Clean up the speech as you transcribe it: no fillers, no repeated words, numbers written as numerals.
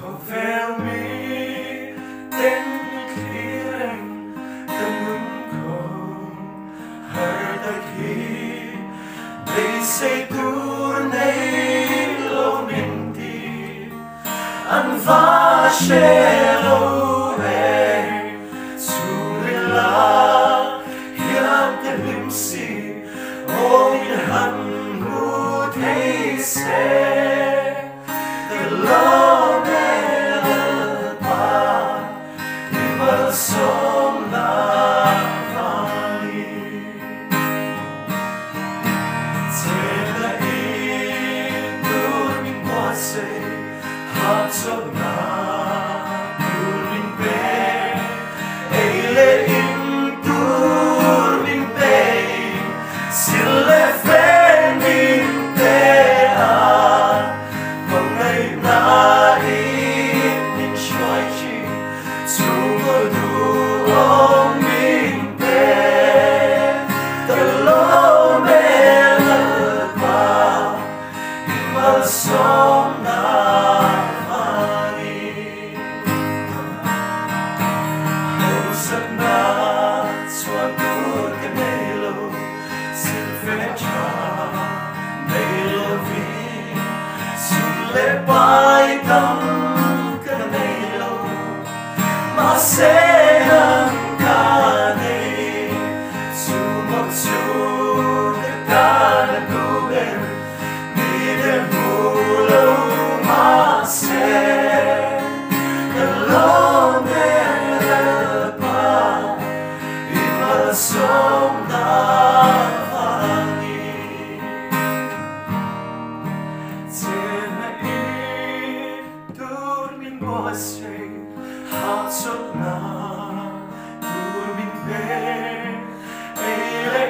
Confirm me, then clearing the moon heard the key. They say tournay lo minti, and vashelo surila hiam te limsi, o min han hu te se. Som navali Tela in durmin poase Hatsog na durmin pe Eile in durmin pe Sille fenin te a Pangay na in choy chi Ông mình về từ lâu mê lỡ qua mà sống đã đi hầu giấc na xóa tuột cái này lâu xin phép cho này lâu vì xuân lệ bài tâm cái này lâu mà sẽ Som navali Tena in durmin boase Hatsog na durmin pe Eile